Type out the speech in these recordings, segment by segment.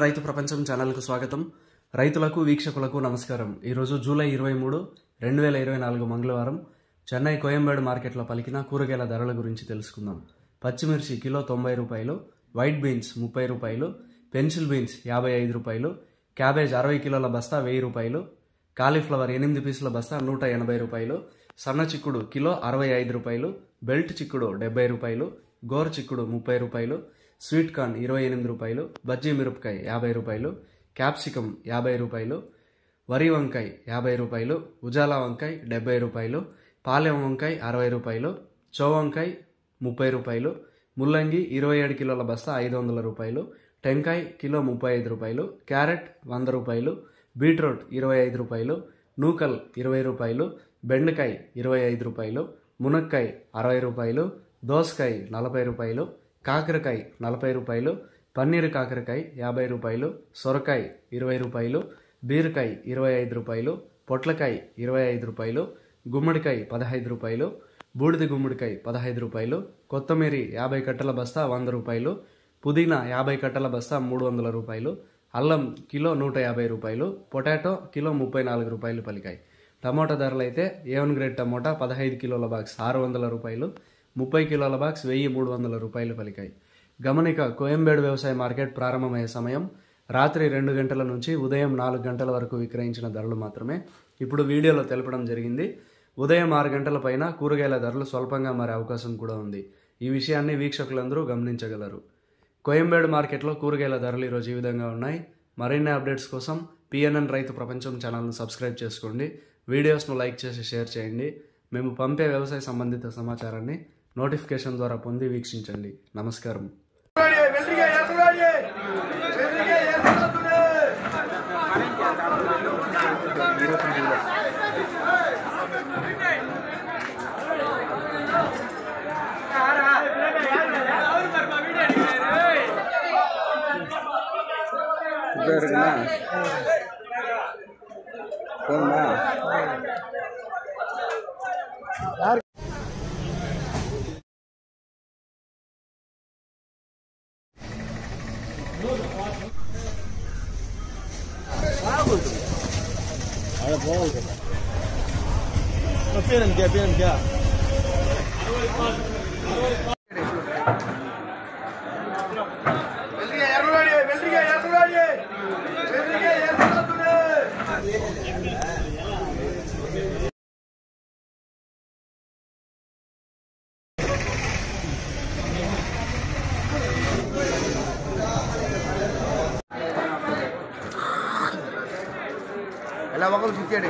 రైతు ప్రపంచం ఛానల్కు స్వాగతం. రైతులకు వీక్షకులకు నమస్కారం. ఈరోజు జూలై 23, 2024 మంగళవారం చెన్నై కోయంబేడు మార్కెట్లో పలికిన కూరగాయల ధరల గురించి తెలుసుకుందాం. పచ్చిమిర్చి కిలో 90 రూపాయలు, వైట్ బీన్స్ 30 రూపాయలు, పెన్సిల్ బీన్స్ 55 రూపాయలు, క్యాబేజ్ 60 కిలోల బస్తా 1000 రూపాయలు, కాలీఫ్లవర్ 8 పీసుల బస్తా 180 రూపాయలు, సన్న చిక్కుడు కిలో 65 రూపాయలు, బెల్ట్ చిక్కుడు 70 రూపాయలు, గోర్ చిక్కుడు 30 రూపాయలు, స్వీట్ కార్న్ 28 రూపాయలు, బజ్జీ మిరపకాయ 50 రూపాయలు, క్యాప్సికమ్ 50 రూపాయలు, వరి వంకాయ 50 రూపాయలు, ఉజాలా వంకాయ 70 రూపాయలు, పాలెం వంకాయ 60 రూపాయలు, చౌవంకాయ 30 రూపాయలు, ముల్లంగి 27 కిలోల బస్తా 500 రూపాయలు, టెంకాయ కిలో 35 రూపాయలు, క్యారెట్ 100 రూపాయలు, బీట్రూట్ 25 రూపాయలు, నూకల్ 20 రూపాయలు, బెండకాయ 25 రూపాయలు, మునక్కాయ 60 రూపాయలు, దోసకాయ 40 రూపాయలు, కాకరకాయ 40 రూపాయలు, పన్నీరు కాకరకాయ 50 రూపాయలు, సొరకాయ 20 రూపాయలు, బీరకాయ 25 రూపాయలు, పొట్లకాయ 25 రూపాయలు, గుమ్మడికాయ 15 రూపాయలు, బూడిద గుమ్మడికాయ 15 రూపాయలు, కొత్తమీరి 50 కట్టల బస్తా 100 రూపాయలు, పుదీనా 50 కట్టల బస్తా 300 రూపాయలు, అల్లం కిలో 150 రూపాయలు, పొటాటో కిలో 34 రూపాయలు పలికాయి. టమోటా ధరలు అయితే A1 గ్రేడ్ టమోటా 15 కిలోల బాక్స్ 600 రూపాయలు, 30 కిలోల బాక్స్ 1300 రూపాయలు పలికాయి. గమనిక, కోయంబేడు వ్యవసాయ మార్కెట్ ప్రారంభమయ్యే సమయం రాత్రి 2 గంటల నుంచి ఉదయం 4 గంటల వరకు విక్రయించిన ధరలు మాత్రమే ఇప్పుడు వీడియోలో తెలపడం జరిగింది. ఉదయం 6 గంటల పైన కూరగాయల ధరలు స్వల్పంగా మారే అవకాశం కూడా ఉంది. ఈ విషయాన్ని వీక్షకులందరూ గమనించగలరు. కోయంబేడు మార్కెట్లో కూరగాయల ధరలు ఈరోజు ఈ విధంగా ఉన్నాయి. మరిన్ని అప్డేట్స్ కోసం PNN రైతు ప్రపంచం ఛానల్ను సబ్స్క్రైబ్ చేసుకోండి. వీడియోస్ను లైక్ చేసి షేర్ చేయండి. మేము పంపే వ్యవసాయ సంబంధిత సమాచారాన్ని నోటిఫికేషన్ ద్వారా పొంది వీక్షించండి. నమస్కారం. क्या ఎలా ఒకరు చిచ్చాడు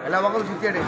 ఎలా ఒకరు చిచ్చాడు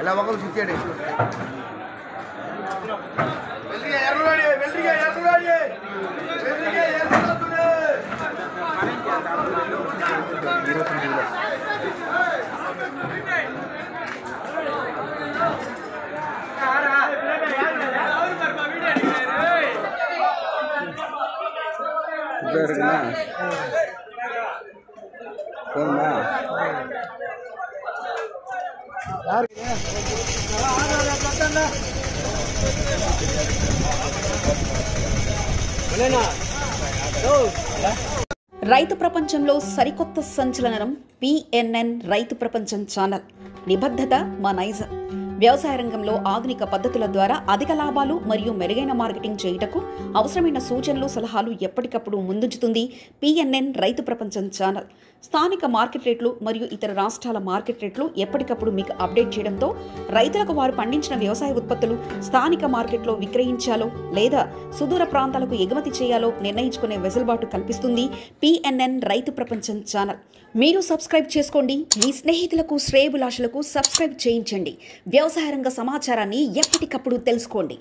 ఎలా ఒకరు చిచ్చాడు இருக்குண்ணா போதுமா రైతు ప్రపంచంలో సరికొత్త సంచలనం పిఎన్ఎన్ రైతు ప్రపంచం ఛానల్. నిబద్ధత మా నైజం. వ్యవసాయ రంగంలో ఆధునిక పద్ధతుల ద్వారా అధిక లాభాలు మరియు మెరుగైన మార్కెటింగ్ చేయుటకు అవసరమైన సూచనలు, సలహాలు ఎప్పటికప్పుడు ముందుంచుతుంది పిఎన్ఎన్ రైతు ప్రపంచం ఛానల్. స్థానిక మార్కెట్ రేట్లు మరియు ఇతర రాష్ట్రాల మార్కెట్ రేట్లు ఎప్పటికప్పుడు మీకు అప్డేట్ చేయడంతో రైతులకు వారు పండించిన వ్యవసాయ ఉత్పత్తులు స్థానిక మార్కెట్లో విక్రయించాలో లేదా సుదూర ప్రాంతాలకు ఎగుమతి చేయాలో నిర్ణయించుకునే వెసులుబాటు కల్పిస్తుంది పిఎన్ఎన్ రైతు ప్రపంచం ఛానల్. మీరు సబ్స్క్రైబ్ చేసుకోండి. మీ స్నేహితులకు, శ్రేయోభిలాషులకు సబ్స్క్రైబ్ చేయించండి. వ్యవసాయ రంగ సమాచారాన్ని ఎప్పటికప్పుడు తెలుసుకోండి.